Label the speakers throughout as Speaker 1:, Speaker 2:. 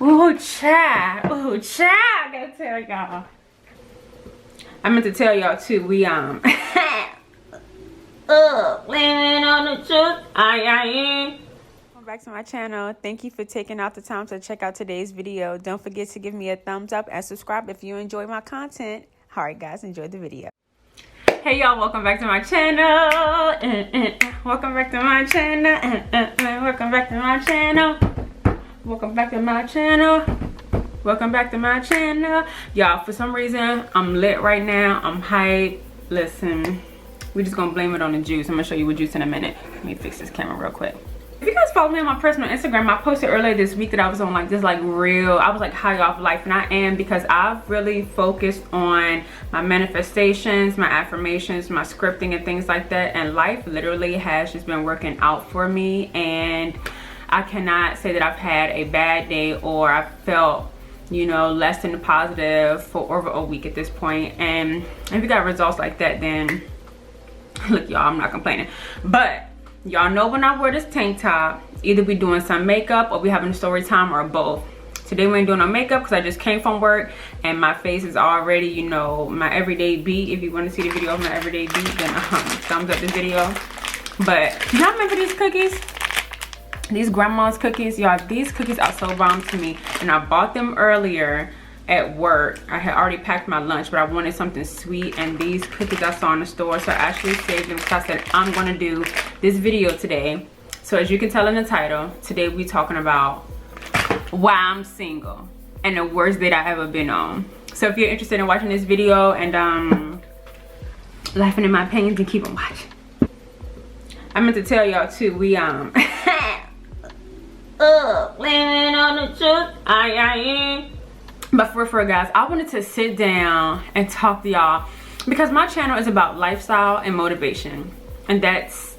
Speaker 1: Ooh, child. Ooh, child. I gotta tell y'all. I meant to tell y'all too. We living on the truth. Welcome back to my channel. Thank you for taking out the time to check out today's video. Don't forget to give me a thumbs up and subscribe if you enjoy my content. All right, guys, enjoy the video. Hey y'all, welcome back to my channel. Welcome back to my channel. Welcome back to my channel. Welcome back to my channel. Welcome back to my channel. Y'all, for some reason, I'm lit right now. I'm hyped. Listen, we're just gonna blame it on the juice. I'm gonna show you what juice in a minute. Let me fix this camera real quick. If you guys follow me on my personal Instagram, I posted earlier this week that I was on like this real, I was like high off life, and I am, because I've really focused on my manifestations, my affirmations, my scripting and things like that, and life literally has just been working out for me, and I cannot say that I've had a bad day or I felt, you know, less than positive for over a week at this point. And if you got results like that, then look, y'all, I'm not complaining. But y'all know when I wear this tank top, either we doing some makeup or we having a story time, or both. Today we ain't doing no makeup because I just came from work and my face is already, you know, my everyday beat. If you want to see the video of my everyday beat, then thumbs up the video. But do y'all remember these cookies? These grandma's cookies, y'all, these cookies are so bomb to me, and I bought them earlier at work. I had already packed my lunch, but I wanted something sweet, and these cookies I saw in the store, so I actually saved them because I said I'm gonna do this video today. So as you can tell in the title, today we talking about why I'm single and the worst date I ever been on. So if you're interested in watching this video and laughing at my pains, then keep on watching. I meant to tell y'all too, we living on the truth. But for guys, I wanted to sit down and talk to y'all because my channel is about lifestyle and motivation, and that's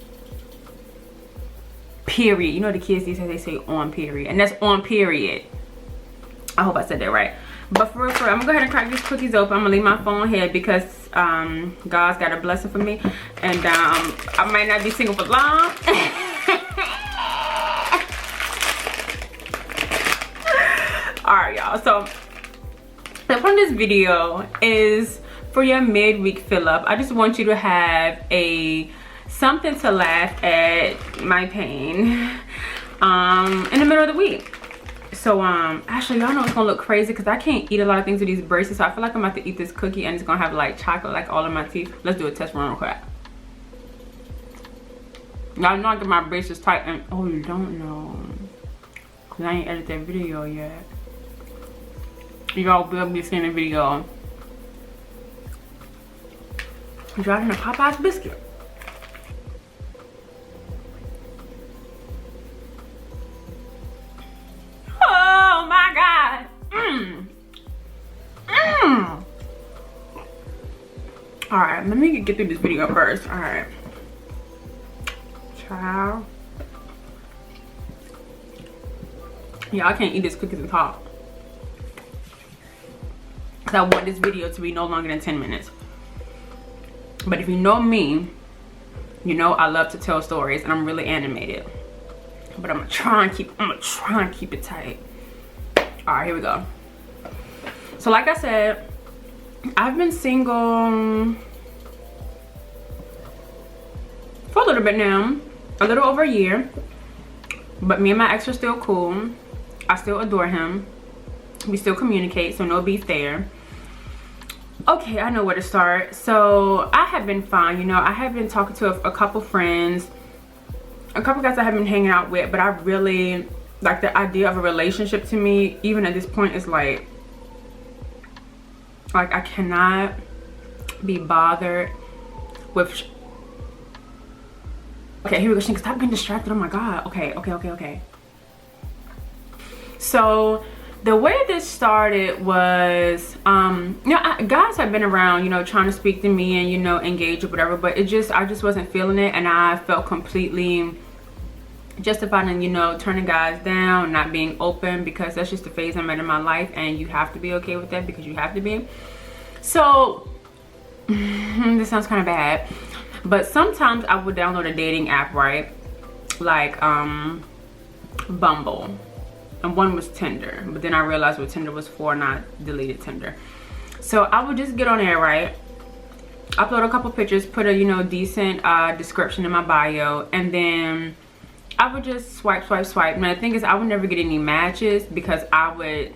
Speaker 1: period. You know the kids these days, they say on period, and that's on period. I hope I said that right. But for I'm gonna go ahead and crack these cookies open. I'm gonna leave my phone here because God's got a blessing for me, and I might not be single for long. Alright, y'all, so the point of this video is for your midweek fill up. I just want you to have something to laugh at my pain in the middle of the week. So actually, y'all know it's gonna look crazy because I can't eat a lot of things with these braces, so I feel like I'm about to eat this cookie and it's gonna have like chocolate like all in my teeth. Let's do a test run real quick. Y'all know I get my braces tight, and oh, you don't know because I ain't edited that video yet. Y'all will be seeing the video driving a Popeye's biscuit. Oh my God. All right, let me get through this video first. All right, child. Y'all can't eat this cookies and talk. I want this video to be no longer than 10 minutes. But if you know me, you know I love to tell stories and I'm really animated. But I'm gonna try and keep it tight. Alright, here we go. So like I said, I've been single for a little bit now. A little over a year. But me and my ex are still cool. I still adore him. We still communicate, so no beef there. Okay, I know where to start. So I have been fine, you know. I have been talking to a couple friends, a couple guys I have been hanging out with, but I really like the idea of a relationship. To me, even at this point, is like I cannot be bothered with okay, here we go. Shenika, stop getting distracted. Oh my God. Okay. So the way this started was, you know, guys have been around, you know, trying to speak to me and, you know, engage or whatever, but I just wasn't feeling it, and I felt completely justified in, you know, turning guys down, not being open, because that's just the phase I'm at in my life, and you have to be okay with that because you have to be. So this sounds kind of bad, but sometimes I would download a dating app, right? Like Bumble. and one was Tinder. But then I realized what Tinder was for and I deleted Tinder. So I would just get on there, right? Upload a couple pictures, put a, you know, decent description in my bio, and then I would just swipe. And the thing is, I would never get any matches because I would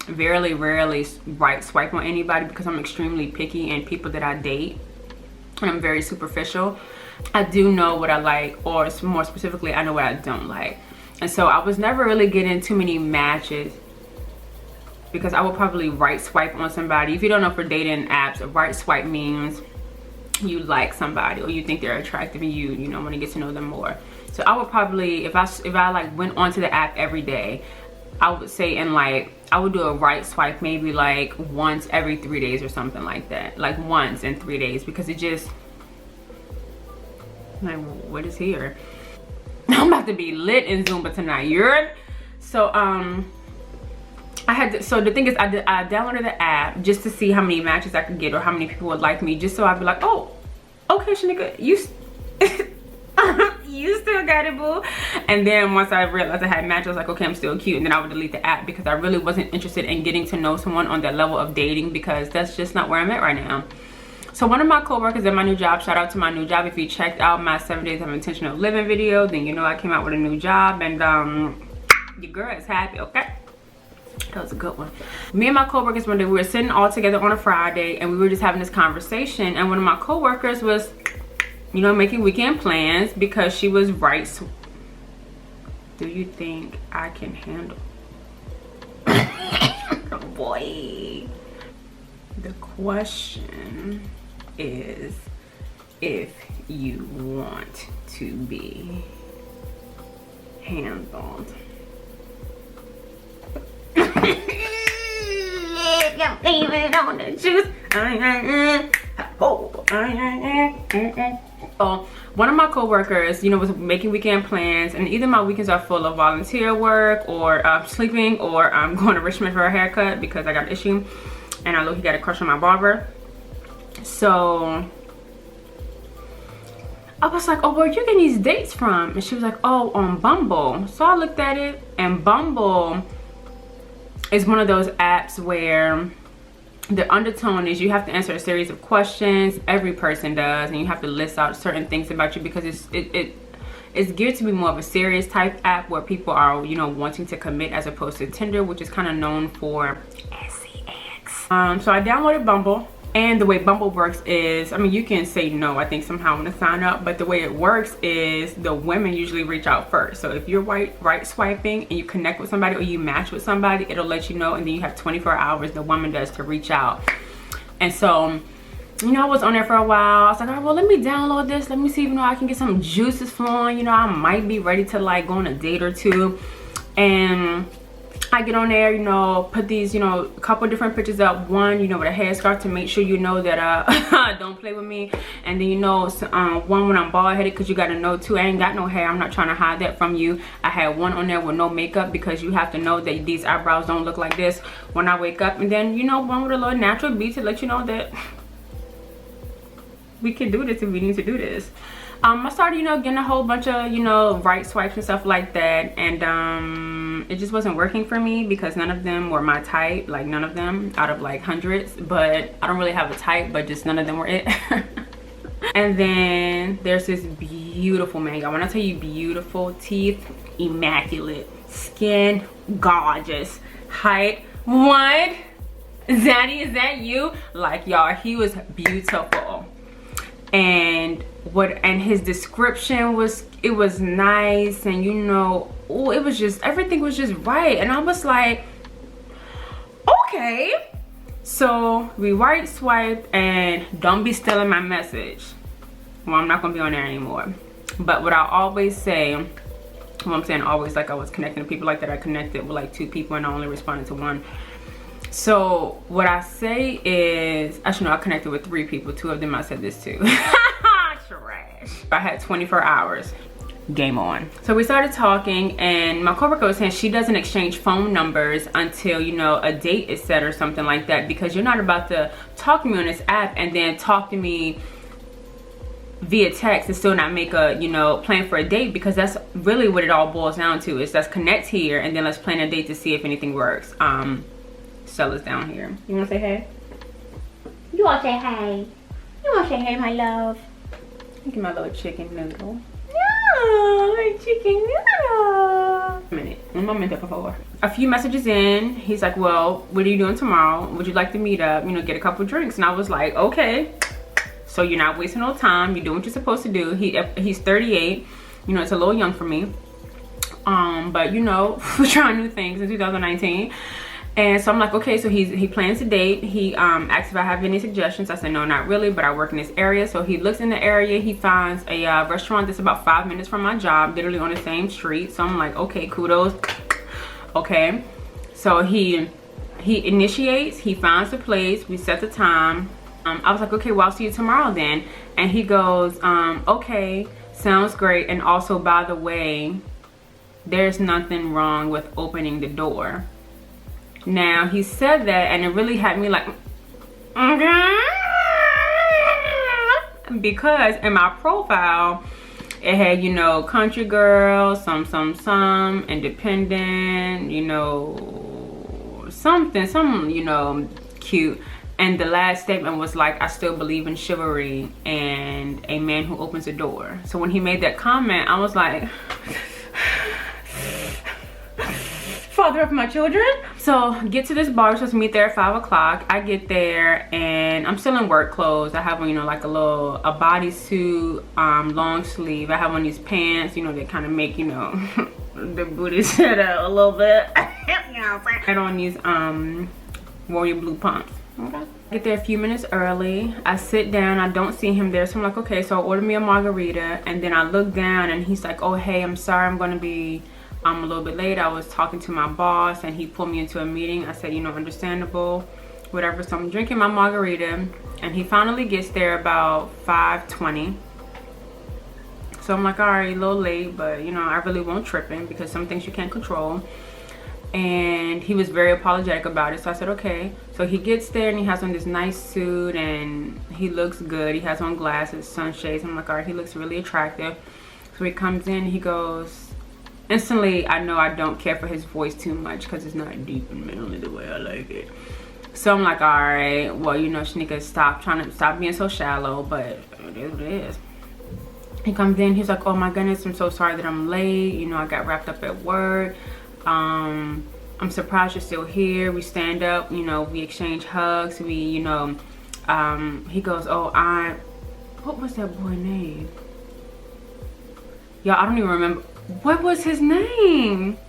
Speaker 1: very rarely swipe on anybody because I'm extremely picky and people that I date, and I'm very superficial. I do know what I like, or more specifically, I know what I don't like. And so I was never really getting too many matches because I would probably right swipe on somebody. If you don't know, for dating apps, a right swipe means you like somebody or you think they're attractive and you know, want to get to know them more. So I would probably, if I like went onto the app every day, I would say, and like I would do a right swipe maybe like once every 3 days or something like that, like once in 3 days, because it just, like, what is here? I'm about to be lit in Zumba tonight. You're so I had to, so the thing is, I downloaded the app just to see how many matches I could get or how many people would like me, just so I'd be like, oh, okay, Shenika, you you still got it, boo. And then once I realized I had matches, I was like, okay, I'm still cute. And then I would delete the app because I really wasn't interested in getting to know someone on that level of dating, because that's just not where I'm at right now. So one of my coworkers at my new job, shout out to my new job. If you checked out my 7 days of intentional living video, then you know I came out with a new job, and your girl is happy, okay? That was a good one. Me and my coworkers one day, we were sitting all together on a Friday, and we were just having this conversation, and one of my coworkers was, you know, making weekend plans because she was right. Do you think I can handle? Oh boy. The question is if you want to be handled. On the juice. So one of my coworkers, you know, was making weekend plans, and either my weekends are full of volunteer work or sleeping, or I'm going to Richmond for a haircut because I got an issue and I look, got a crush on my barber. So I was like, oh, where are you getting these dates from? And she was like, oh, on Bumble. So I looked at it, and Bumble is one of those apps where the undertone is you have to answer a series of questions. Every person does, and you have to list out certain things about you, because it's geared to be more of a serious type app where people are, you know, wanting to commit, as opposed to Tinder, which is kind of known for sex. So I downloaded Bumble, and the way Bumble works is, I mean, you can say no, I think somehow I'm gonna sign up, but the way it works is the women usually reach out first. So if you're right swiping and you connect with somebody or you match with somebody, it'll let you know, and then you have 24 hours, the woman does, to reach out. And so, you know, I was on there for a while. I was like, all right, well, let me download this. Let me see if, you know, I can get some juices flowing. You know, I might be ready to like go on a date or two. And I get on there, you know, put these, you know, a couple different pictures up. One, you know, with a headscarf to make sure you know that don't play with me. And then, you know, one when I'm bald headed, because you got to know too, I ain't got no hair. I'm not trying to hide that from you. I had one on there with no makeup, because you have to know that these eyebrows don't look like this when I wake up. And then, you know, one with a little natural beat to let you know that we can do this if we need to do this. I started, you know, getting a whole bunch of, you know, right swipes and stuff like that, and it just wasn't working for me because none of them were my type. Like, none of them out of like hundreds. But I don't really have a type, but just none of them were it. And then there's this beautiful man, y'all. When I tell you beautiful, teeth immaculate, skin gorgeous, height, what? Zaddy, is that you? Like, y'all, he was beautiful. And his description was, it was nice, and you know, oh, it was just, everything was just right. And I was like, okay. So we right swiped, and don't be stealing my message. Well, I'm not gonna be on there anymore. But what I always say, well, I'm saying always, like I was connecting to people like that, I connected with like 2 people and I only responded to 1. So what I say is, actually no, I connected with 3 people. 2 of them I said this to. Trash. I had 24 hours. Game on. So we started talking, and my coworker was saying she doesn't exchange phone numbers until, you know, a date is set or something like that, because you're not about to talk to me on this app and then talk to me via text and still not make a, you know, plan for a date, because that's really what it all boils down to, is let's connect here and then let's plan a date to see if anything works. Stella's down here. You want to say hey? You want to say hey? You want to say hey, my love? Look at my little chicken noodle. No, chicken noodle. A minute. One moment before. A few messages in, he's like, well, what are you doing tomorrow? Would you like to meet up, you know, get a couple drinks? And I was like, okay. So you're not wasting no time. You're doing what you're supposed to do. He's 38. You know, it's a little young for me. But you know, we're trying new things in 2019. And so I'm like, okay, so he plans a date. He asked if I have any suggestions. I said, no, not really, but I work in this area. So he looks in the area. He finds a restaurant that's about 5 minutes from my job, literally on the same street. So I'm like, okay, kudos. Okay. So he initiates. He finds the place. We set the time. I was like, okay, well, I'll see you tomorrow then. And he goes, okay, sounds great. And also, by the way, there's nothing wrong with opening the door. Now, he said that, and it really had me like, because in my profile, it had, you know, country girl, some, independent, you know, something, you know, cute. And the last statement was like, I still believe in chivalry and a man who opens a door. So when he made that comment, I was like, father of my children. So get to this bar, we're supposed to meet there at 5 o'clock. I get there and I'm still in work clothes. I have on, you know, like a bodysuit, long sleeve. I have on these pants, you know, they kind of make, you know, the booty sit out a little bit. I had on these warrior blue pumps. Okay. Get there a few minutes early. I sit down. I don't see him there, so I'm like, okay, so I order me a margarita. And then I look down and he's like, oh, hey, I'm sorry, I'm gonna be a little bit late. I was talking to my boss and he pulled me into a meeting. I said, you know, understandable, whatever. So I'm drinking my margarita and he finally gets there about 5:20. So I'm like, all right, a little late, but you know, I really won't tripping because some things you can't control. And he was very apologetic about it, so I said okay. So he gets there and he has on this nice suit and he looks good. He has on glasses, sunshades. I'm like, all right, he looks really attractive. So he comes in, he goes, instantly I know I don't care for his voice too much because it's not deep and manly the way I like it. So I'm like, all right, well, you know, Shenika, stop being so shallow, but it is what it is. He comes in, he's like, oh my goodness, I'm so sorry that I'm late, you know, I got wrapped up at work. I'm surprised you're still here. We stand up, you know, we exchange hugs, we, you know, he goes, oh, what was that boy name? Y'all, I don't even remember. What was his name?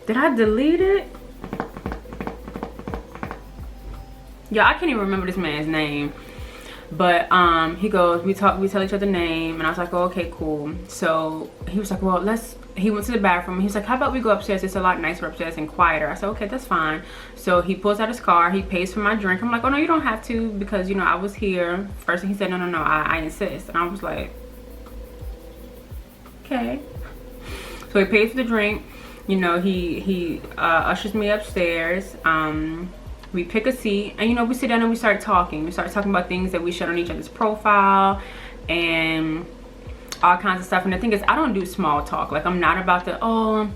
Speaker 1: Did I delete it? Y'all, I can't even remember this man's name. But he goes, we tell each other name, and I was like, oh, okay, cool. So he was like, well, he went to the bathroom. He's like, how about we go upstairs? It's a lot nicer upstairs and quieter. I said, okay, that's fine. So he pulls out his car, he pays for my drink. I'm like, oh no, you don't have to, because you know, I was here. First thing he said, no, I insist. And I was like, okay. So he pays for the drink. You know, he ushers me upstairs. We pick a seat and, you know, we sit down and we start talking. We start talking about things that we showed on each other's profile and all kinds of stuff. And the thing is, I don't do small talk. Like, I'm not about to, oh,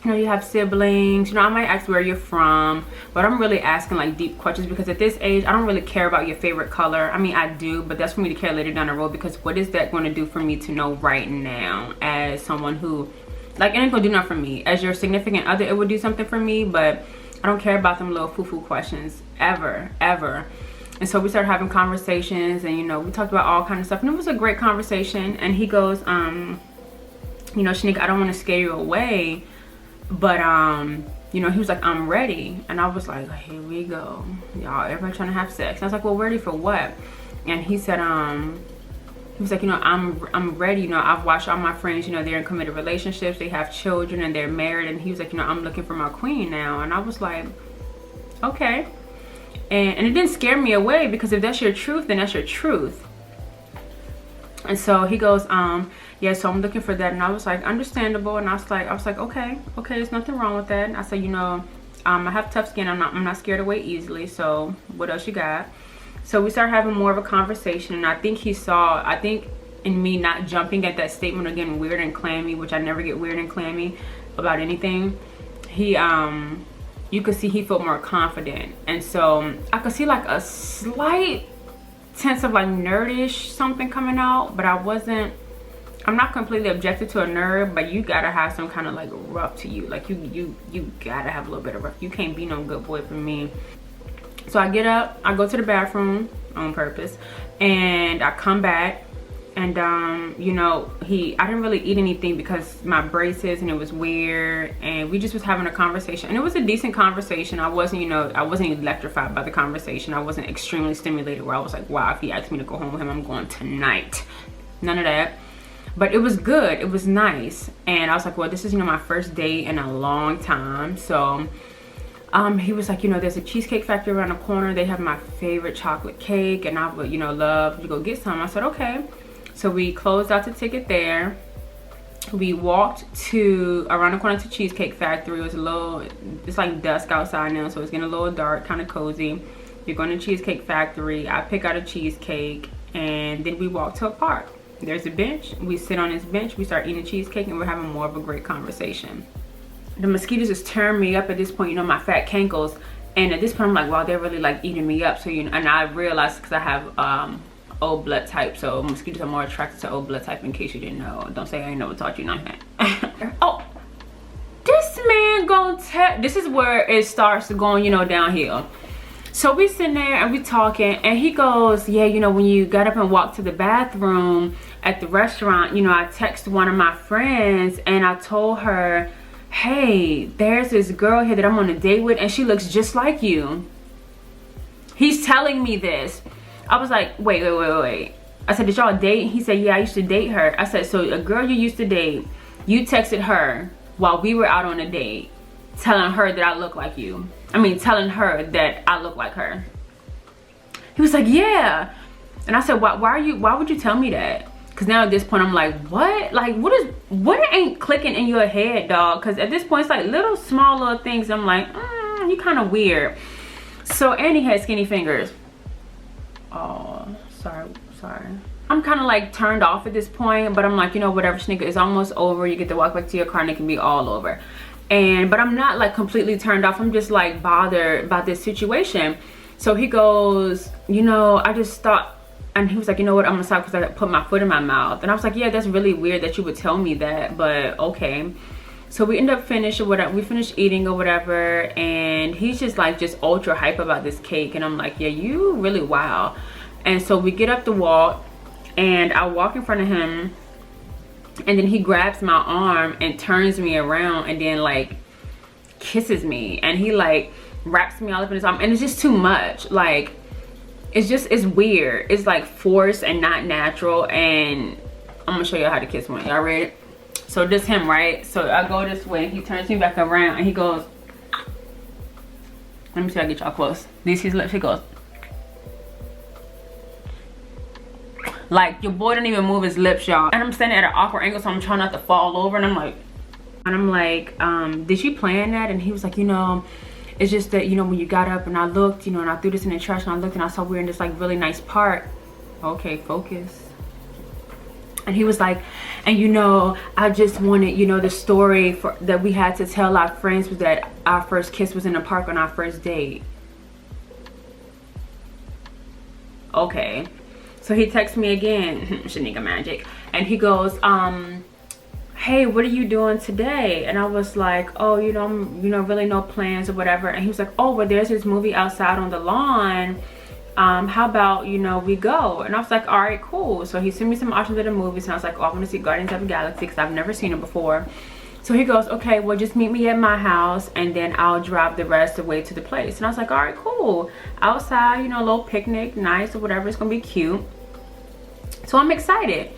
Speaker 1: you know, you have siblings. You know, I might ask where you're from, but I'm really asking like deep questions, because at this age, I don't really care about your favorite color. I mean, I do, but that's for me to care later down the road, because what is that going to do for me to know right now as someone who, like, it ain't gonna do nothing for me. As your significant other, it would do something for me, but I don't care about them little foo-foo questions ever. And so we started having conversations, and you know, we talked about all kinds of stuff, and it was a great conversation. And he goes, you know, Shenika, I don't want to scare you away, but you know, he was like, I'm ready. And I was like, here we go, y'all, everybody trying to have sex. And I was like, well, ready for what? And he said, he was like, you know, I'm ready. You know, I've watched all my friends, you know, they're in committed relationships, they have children, and they're married. And he was like, you know, I'm looking for my queen now. And I was like, okay. And it didn't scare me away, because if that's your truth, then that's your truth. And so he goes, yeah, so I'm looking for that. And I was like, understandable. And I was like, okay, there's nothing wrong with that. And I said, you know, I have tough skin. I'm not scared away easily. So what else you got? So we started having more of a conversation, and I think in me not jumping at that statement or getting weird and clammy, which I never get weird and clammy about anything, you could see he felt more confident. And so I could see like a slight sense of like nerdish something coming out, but I'm not completely objected to a nerd, but you gotta have some kind of like rough to you. Like you gotta have a little bit of rough. You can't be no good boy for me. So I get up, I go to the bathroom on purpose, and I come back, and you know, I didn't really eat anything because my braces, and it was weird, and we just was having a conversation, and it was a decent conversation. I wasn't electrified by the conversation. I wasn't extremely stimulated where I was like, wow, if he asked me to go home with him, I'm going tonight. None of that. But it was good, it was nice. And I was like, well, this is, you know, my first date in a long time. So he was like, you know, there's a cheesecake factory around the corner. They have my favorite chocolate cake, and I would, you know, love to go get some. I said, okay. So we closed out the ticket there. We walked around the corner to Cheesecake Factory. It was it's like dusk outside now, so it's getting a little dark, kind of cozy. We're going to Cheesecake Factory. I pick out a cheesecake, and then we walk to a park. There's a bench. We sit on this bench. We start eating cheesecake, and we're having more of a great conversation. The mosquitoes is tearing me up at this point, you know, my fat cankles. And at this point, I'm like, wow, they're really like eating me up. So, you know, and I realized because I have O blood type, so mosquitoes are more attracted to O blood type, in case you didn't know. Don't say I ain't never taught you nothing. Oh, this man this is where it starts going, you know, downhill. So we sitting there and we talking, and he goes, yeah, you know, when you got up and walked to the bathroom at the restaurant, you know, I texted one of my friends and I told her, hey, there's this girl here that I'm on a date with, and she looks just like you. He's telling me this. I was like, wait. I said, did y'all date? He said, yeah, I used to date her. I said, so a girl you used to date, you texted her while we were out on a date, telling her that I look like you. I mean, telling her that I look like her. He was like, yeah. And I said, why would you tell me that? Because now at this point, I'm like, what? Like, what ain't clicking in your head, dog? Because at this point, it's like small little things. I'm like, you kind of weird. So, and he had skinny fingers. Oh, sorry. I'm kind of like turned off at this point, but I'm like, you know, whatever, Shenika, it's almost over. You get to walk back to your car and it can be all over. But I'm not like completely turned off. I'm just like bothered by this situation. So he goes, you know, I just thought, and he was like, you know what, I'm gonna stop because I put my foot in my mouth. And I was like, yeah, that's really weird that you would tell me that, but okay. So we end up we finished eating or whatever, and he's just like ultra hype about this cake, and I'm like, yeah, you really wow. And so we get up the walk, and I walk in front of him, and then he grabs my arm and turns me around and then like kisses me, and he like wraps me all up in his arm, and it's just too much. Like, it's weird. It's like forced and not natural. And I'm gonna show you how to kiss one. Y'all ready? So this him, right? So I go this way, he turns me back around, and he goes, let me see if I get y'all close. These his lips. He goes, like, your boy didn't even move his lips, y'all. And I'm standing at an awkward angle, so I'm trying not to fall over, and I'm like, did you plan that? And he was like, you know, it's just that, you know, when you got up and I looked, you know, and I threw this in the trash, and I looked and I saw we were in this like really nice park. Okay, focus. And he was like, and you know, I just wanted, you know, the story that we had to tell our friends was that our first kiss was in the park on our first date. Okay. So he texts me again, Shenika magic, and he goes, hey, what are you doing today? And I was like, oh, you know, really no plans or whatever. And he was like, oh, well, there's this movie outside on the lawn. How about, you know, we go? And I was like, all right, cool. So he sent me some options of the movies, and I was like, oh, I want to see Guardians of the Galaxy because I've never seen it before. So he goes, okay, well, just meet me at my house, and then I'll drive the rest of the way to the place. And I was like, all right, cool. Outside, you know, a little picnic, nice or whatever. It's gonna be cute. So I'm excited.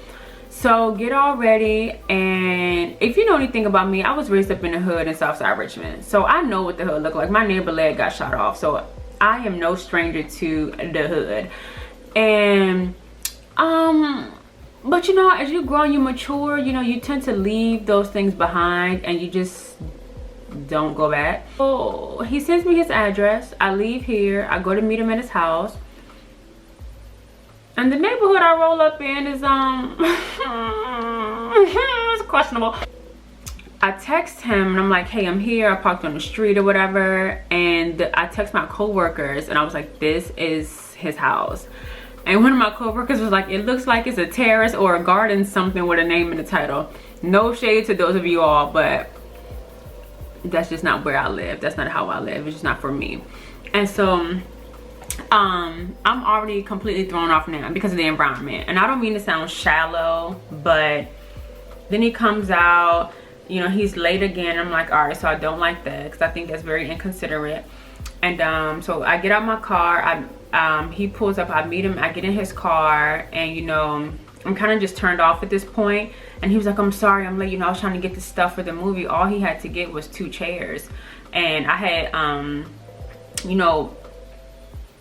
Speaker 1: So get all ready, and if you know anything about me, I was raised up in the hood in Southside Richmond, so I know what the hood look like. My neighbor leg got shot off, so I am no stranger to the hood. And but you know, as you grow and you mature, you know, you tend to leave those things behind, and you just don't go back. So he sends me his address. I leave here, I go to meet him at his house. And the neighborhood I roll up in is it's questionable. I text him and I'm like, hey, I'm here, I parked on the street or whatever. And I text my co-workers and I was like, this is his house. And one of my co-workers was like, it looks like it's a terrace or a garden, something with a name in the title. No shade to those of you all, but that's just not where I live. That's not how I live. It's just not for me. And so I'm already completely thrown off now because of the environment. And I don't mean to sound shallow, but then he comes out, you know, he's late again. I'm like, all right, so I don't like that because I think that's very inconsiderate. And so I get out my car, he pulls up, I meet him, I get in his car, and you know, I'm kind of just turned off at this point. And he was like, I'm sorry, I'm late, you know, I was trying to get the stuff for the movie. All he had to get was 2 chairs. And I had, you know,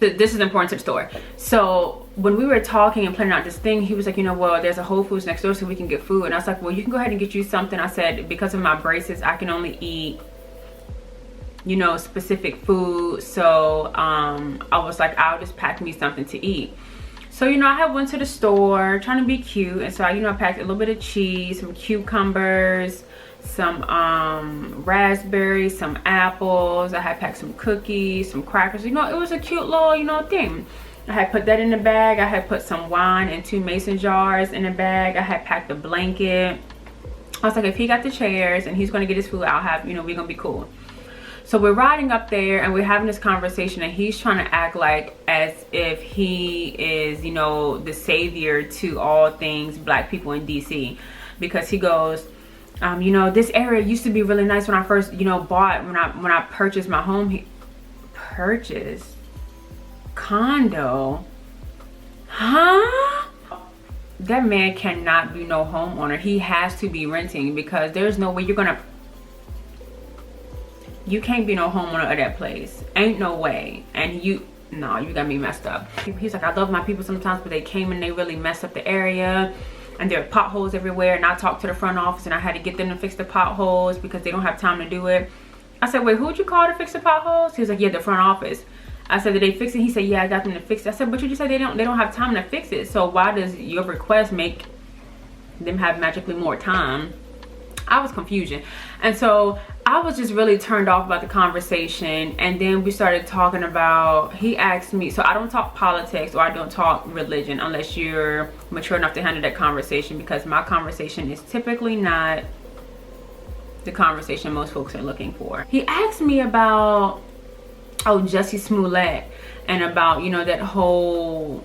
Speaker 1: this is important to the story. So when we were talking and planning out this thing, he was like, you know, well, there's a Whole Foods next door so we can get food. And I was like, well, you can go ahead and get you something. I said, because of my braces, I can only eat, you know, specific food. So I was like, I'll just pack me something to eat. So, you know, I had went to the store trying to be cute. And so I, you know, I packed a little bit of cheese, some cucumbers, some raspberries, some apples. I had packed some cookies, some crackers. You know, it was a cute little, you know, thing. I had put that in the bag. I had put some wine in 2 mason jars in the bag. I had packed a blanket. I was like, if he got the chairs and he's gonna get his food, I'll have, you know, we're gonna be cool. So we're riding up there and we're having this conversation, and he's trying to act like as if he is, you know, the savior to all things black people in DC, because he goes, you know, this area used to be really nice when I first, you know, when I purchased my home. He purchased condo, huh? That man cannot be no homeowner. He has to be renting, because there's no way you can't be no homeowner of that place. Ain't no way. And you got me messed up. He's like, I love my people sometimes, but they came and they really messed up the area, and there are potholes everywhere. And I talked to the front office and I had to get them to fix the potholes because they don't have time to do it. I said, wait, who'd you call to fix the potholes? He was like, yeah, the front office. I said, did they fix it? He said, yeah, I got them to fix it. I said, but you just said they don't have time to fix it. So why does your request make them have magically more time? I was confusion. And so I was just really turned off about the conversation. And then we started talking about, he asked me, so I don't talk politics or I don't talk religion unless you're mature enough to handle that conversation, because my conversation is typically not the conversation most folks are looking for. He asked me about, oh, Jussie Smollett, and about, you know, that whole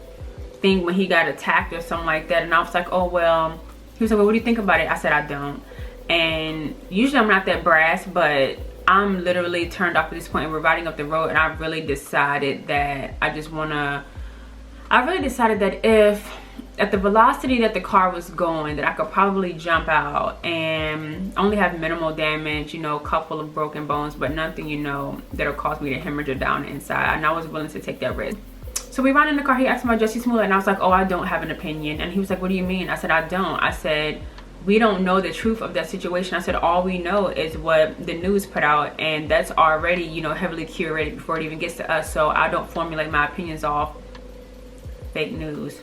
Speaker 1: thing when he got attacked or something like that. And I was like, oh, well, he was like, well, what do you think about it? I said, I don't. And usually I'm not that brass, but I'm literally turned off at this point, and we're riding up the road, and I really decided that if at the velocity that the car was going, that I could probably jump out and only have minimal damage, you know, a couple of broken bones, but nothing, you know, that'll cause me to hemorrhage or down the inside. And I was willing to take that risk. So we ran in the car. He asked me about Jussie Smollett, and I was like, oh, I don't have an opinion. And he was like, what do you mean? I said, I don't. I said, we don't know the truth of that situation. I said, all we know is what the news put out, and that's already, you know, heavily curated before it even gets to us. So I don't formulate my opinions off fake news.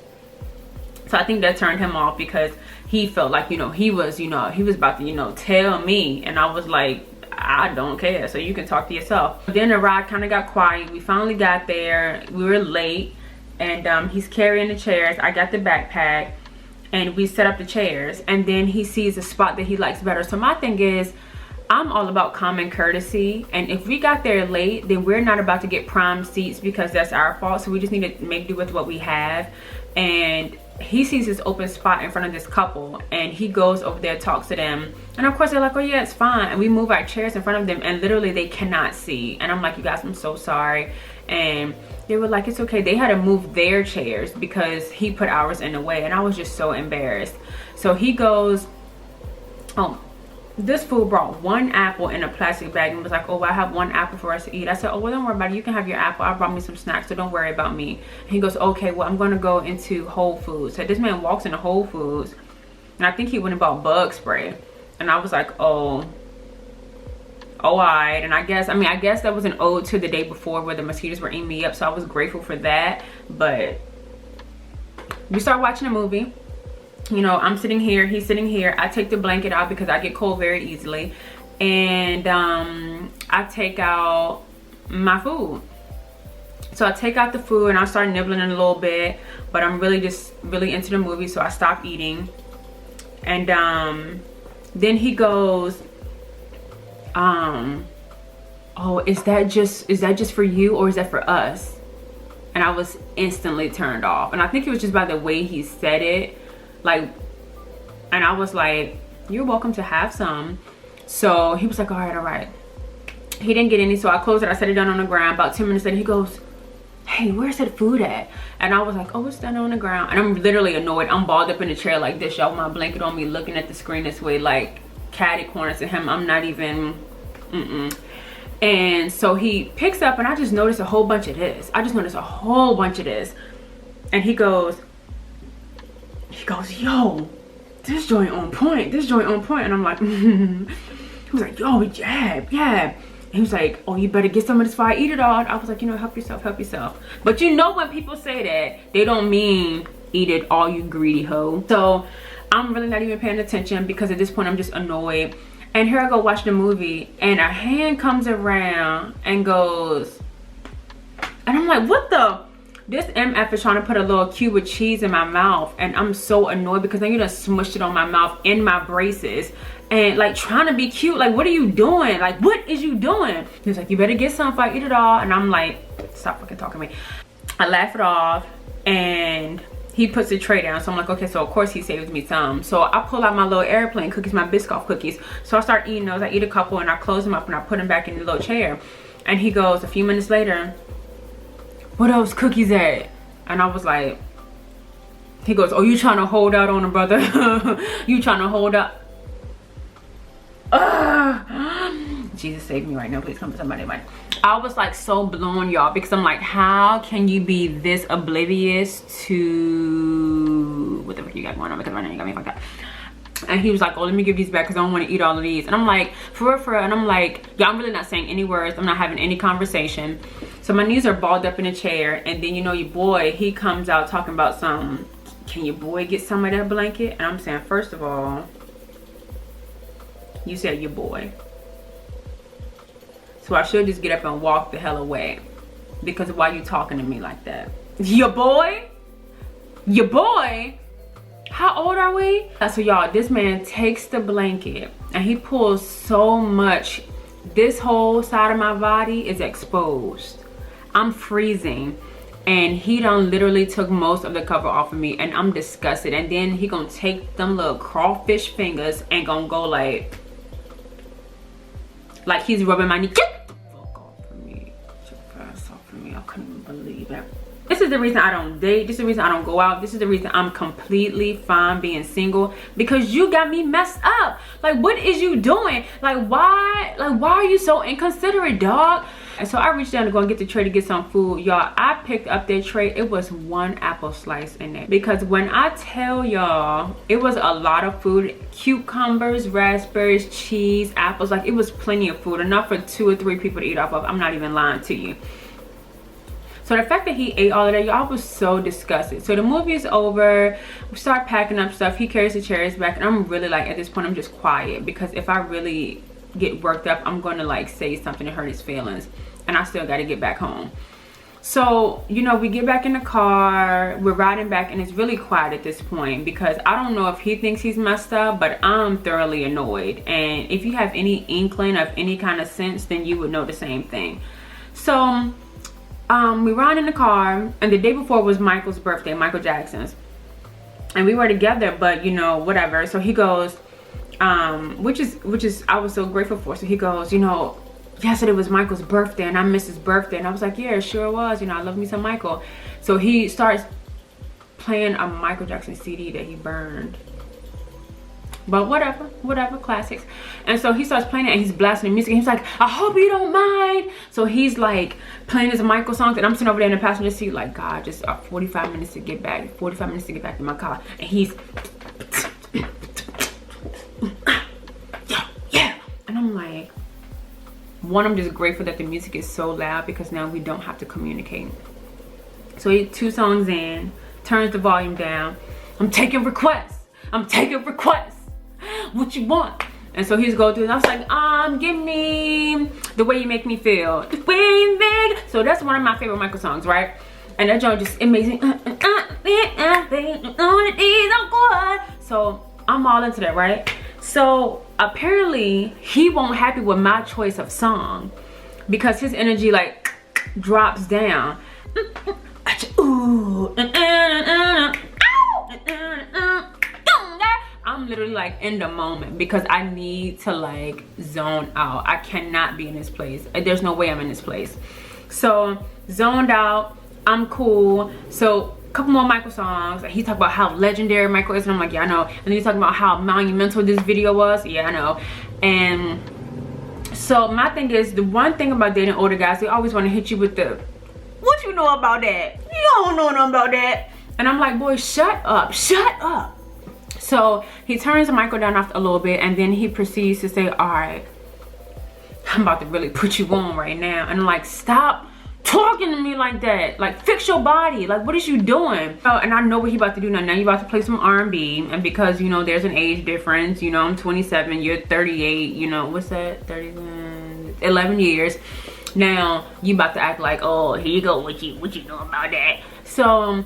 Speaker 1: So I think that turned him off, because he felt like, you know, he was about to, you know, tell me. And I was like, I don't care, so you can talk to yourself. Then the ride kind of got quiet. We finally got there. We were late, and he's carrying the chairs. I got the backpack, and we set up the chairs, and then he sees a spot that he likes better. So my thing is, I'm all about common courtesy, and if we got there late, then we're not about to get prime seats because that's our fault. So we just need to make do with what we have. And he sees this open spot in front of this couple, and he goes over there, talks to them, and of course they're like, oh yeah, it's fine. And we move our chairs in front of them, and literally they cannot see. And I'm like, you guys, I'm so sorry. And they were like, it's okay. They had to move their chairs because he put ours in the way. And I was just so embarrassed. So he goes, oh, this fool brought 1 apple in a plastic bag and was like, oh, I have 1 apple for us to eat. I said, oh, well, don't worry about it. You can have your apple. I brought me some snacks, so don't worry about me. And he goes, okay, well, I'm going to go into Whole Foods. So this man walks into Whole Foods, and I think he went and bought bug spray. And I was like, oh, all right. And I guess that was an ode to the day before where the mosquitoes were eating me up. So I was grateful for that. But we start watching a movie. You know, I'm sitting here, he's sitting here. I take the blanket out because I get cold very easily. And I take out my food. So I take out the food and I start nibbling in a little bit, but I'm really into the movie, so I stop eating. And then he goes, oh, is that just for you, or is that for us? And I was instantly turned off. And I think it was just by the way he said it, like, and I was like, you're welcome to have some. So he was like, all right. He didn't get any, so I closed it. I set it down on the ground. About 10 minutes later, he goes, hey, where's that food at? And I was like, oh, it's down on the ground. And I'm literally annoyed. I'm balled up in the chair like this, y'all, with my blanket on me, looking at the screen this way, like catty corner to him. I'm not even, And so he picks up, and I just noticed a whole bunch of this. And he goes, yo, this joint on point. And I'm like, He was like, yo, yeah. He was like, oh, you better get some of this before I eat it all. I was like, you know, help yourself. But you know, when people say that, they don't mean eat it all, you greedy hoe. So I'm really not even paying attention, because at this point I'm just annoyed. And here I go watch the movie, and a hand comes around and goes, and I'm like, what the? This MF is trying to put a little cube of cheese in my mouth, and I'm so annoyed because then you done smushed it on my mouth in my braces. And like trying to be cute, like, what are you doing? Like, what is you doing? He was like, you better get some if I eat it all. And I'm like, stop fucking talking to me. I laugh it off, and he puts the tray down. So I'm like, okay, so of course he saves me some. So I pull out my little airplane cookies, my Biscoff cookies. So I start eating those. I eat a couple, and I close them up, and I put them back in the little chair. And he goes, a few minutes later, where those cookies at? And I was like, he goes, oh, you trying to hold out on them, brother? You trying to hold out? Jesus save me right now, please come to somebody. I was like so blown, y'all, because I'm like, how can you be this oblivious to what the fuck you got going on? Because right now you got me fucked up. And he was like, oh, let me give these back because I don't want to eat all of these. And I'm like, for real. And I'm like, yeah, I'm really not saying any words. I'm not having any conversation. So my knees are balled up in a chair. And then, you know, your boy, he comes out talking about some, can your boy get some of that blanket? And I'm saying, first of all, you said your boy. So I should just get up and walk the hell away. Because why you talking to me like that? Your boy? Your boy? How old are we? So y'all, this man takes the blanket and he pulls so much. This whole side of my body is exposed. I'm freezing. And he done literally took most of the cover off of me, and I'm disgusted. And then he gonna take them little crawfish fingers and gonna go like he's rubbing my knee. Get the fuck off of me. Get your ass off of me. I couldn't even believe it. This is the reason I don't date. This is the reason I don't go out. This is the reason I'm completely fine being single, because you got me messed up. Like, what is you doing? Like, why are you so inconsiderate, dog? And so I reached down to go and get the tray to get some food. Y'all, I picked up that tray. It was one apple slice in there. Because when I tell y'all, it was a lot of food. Cucumbers, raspberries, cheese, apples. Like, it was plenty of food. Enough for 2 or 3 people to eat off of. I'm not even lying to you. So the fact that he ate all of that, y'all, was so disgusted. So the movie is over. We start packing up stuff. He carries the chairs back. And I'm really like, at this point, I'm just quiet. Because if I really get worked up, I'm going to like say something to hurt his feelings. And I still got to get back home. So, you know, we get back in the car. We're riding back. And it's really quiet at this point. Because I don't know if he thinks he's messed up. But I'm thoroughly annoyed. And if you have any inkling of any kind of sense, then you would know the same thing. So we ride in the car, and the day before was Michael's birthday, Michael Jackson's, and we were together, but you know, whatever. So he goes, which is I was so grateful for. So he goes, you know, yesterday was Michael's birthday and I missed his birthday. And I was like, yeah, it sure was, you know, I love me some Michael. So he starts playing a Michael Jackson CD that he burned. But whatever, classics. And so he starts playing it and he's blasting the music. And he's like, I hope you don't mind. So he's like playing his Michael songs. And I'm sitting over there in the passenger seat like, God, just 45 minutes to get back. 45 minutes to get back to my car. And he's, yeah. And I'm like, one, I'm just grateful that the music is so loud because now we don't have to communicate. So 2 songs in, turns the volume down. I'm taking requests. I'm taking requests. What you want? And so he's going through, and I was like, give me The Way You Make Me Feel. The way you make. So that's one of my favorite Michael songs, right? And that joint just amazing. So I'm all into that, right? So apparently he won't happy with my choice of song because his energy like drops down. I'm literally like in the moment because I need to like zone out. I cannot be in this place. There's no way I'm in this place. So zoned out, I'm cool. So a couple more Michael songs. He talked about how legendary Michael is, and I'm like, yeah, I know. And then he's talking about how monumental this video was. Yeah, I know. And so my thing is, the one thing about dating older guys, they always want to hit you with the, what you know about that? You don't know nothing about that. And I'm like, boy, shut up, shut up. So he turns Michael down after a little bit, and then he proceeds to say, all right, I'm about to really put you on right now. And I'm like, stop talking to me like that. Like, fix your body. Like, what is you doing? Oh, and I know what he about to do now. Now you about to play some R&B, and because, you know, there's an age difference. You know, I'm 27, you're 38. You know, what's that? 11 years. Now you about to act like, oh, here you go. What you know about that? So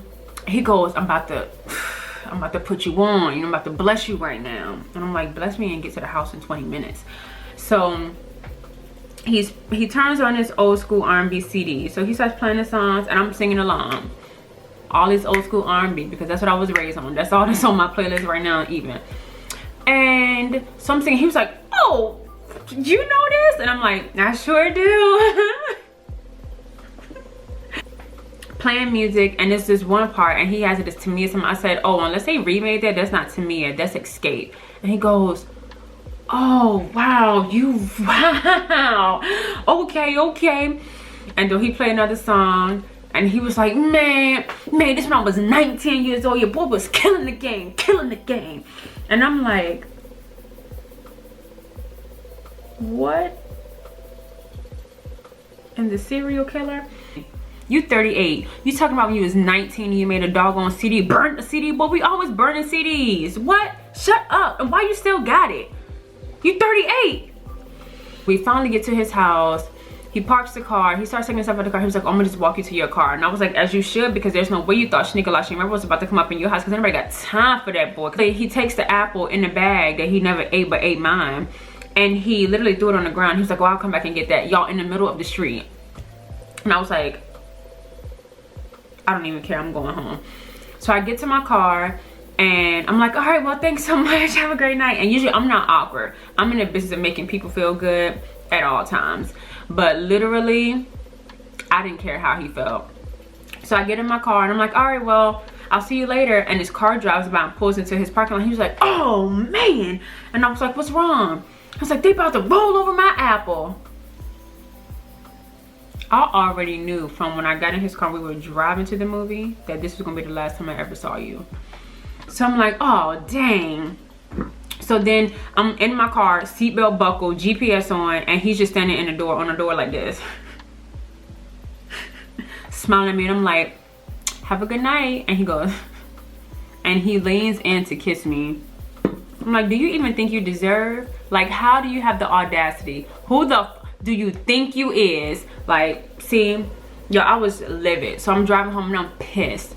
Speaker 1: he goes, I'm about to put you on. You know, I'm about to bless you right now. And I'm like, bless me and get to the house in 20 minutes. So he turns on his old school R&B CD. So he starts playing the songs, and I'm singing along. All his old school R&B, because that's what I was raised on. That's all that's on my playlist right now, even. And so I'm singing. He was like, oh, you know this? And I'm like, I sure do. Playing music, and it's this one part, and he has it as Tamia. I said, oh, unless they remade that, that's not Tamia, that's Escape. And he goes, oh wow, wow, okay. And then he played another song, and he was like, man, this man was 19 years old, your boy was killing the game. And I'm like, what? And the serial killer? You 38. You talking about when you was 19 and you made a doggone CD, burnt a CD? Boy, we always burning CDs. What? Shut up. And why you still got it? You 38. We finally get to his house. He parks the car. He starts taking himself out of the car. He was like, I'm gonna just walk you to your car. And I was like, as you should, because there's no way you thought Shenika was about to come up in your house, because anybody got time for that boy. He takes the apple in the bag that he never ate but ate mine, and he literally threw it on the ground. He was like, well, I'll come back and get that. Y'all in the middle of the street. And I was like, I don't even care, I'm going home. So I get to my car, and I'm like, all right, well, thanks so much, have a great night. And usually I'm not awkward. I'm in the business of making people feel good at all times. But literally, I didn't care how he felt. So I get in my car, and I'm like, all right, well, I'll see you later. And his car drives by and pulls into his parking lot. He was like, oh man. And I was like, what's wrong? I was like, they about to roll over my apple. I already knew from when I got in his car, we were driving to the movie, that this was gonna be the last time I ever saw you. So I'm like, oh, dang. So then I'm in my car, seatbelt buckled, GPS on, and he's just standing in the door, on the door like this. Smiling at me, and I'm like, have a good night. And he goes, and he leans in to kiss me. I'm like, do you even think you deserve? Like, how do you have the audacity? Who the do you think you is? Like, see, yo, I was livid. So I'm driving home, and I'm pissed.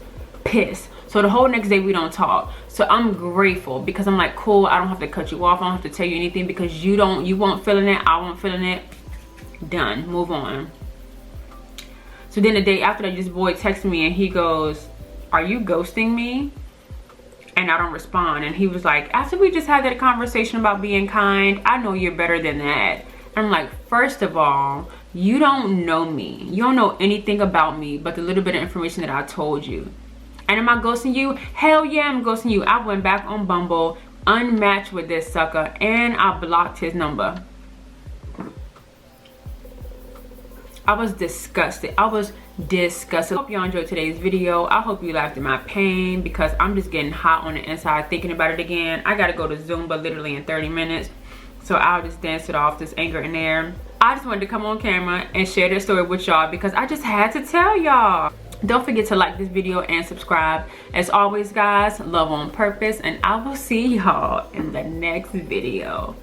Speaker 1: So the whole next day we don't talk. So I'm grateful, because I'm like, cool, I don't have to cut you off, I don't have to tell you anything, because you won't feeling it, I won't feeling it. Done, move on. So then the day after that, this boy texted me, and he goes, are you ghosting me? And I don't respond. And he was like, after we just had that conversation about being kind, I know you're better than that. I'm like, first of all, you don't know me. You don't know anything about me but the little bit of information that I told you. And am I ghosting you? Hell yeah, I'm ghosting you. I went back on Bumble, unmatched with this sucker, and I blocked his number. I was disgusted. I hope y'all enjoyed today's video. I hope you laughed at my pain, because I'm just getting hot on the inside thinking about it again. I gotta go to Zumba literally in 30 minutes. So I'll just dance it off, this anger in there. I just wanted to come on camera and share this story with y'all, because I just had to tell y'all. Don't forget to like this video and subscribe. As always, guys, love on purpose, and I will see y'all in the next video.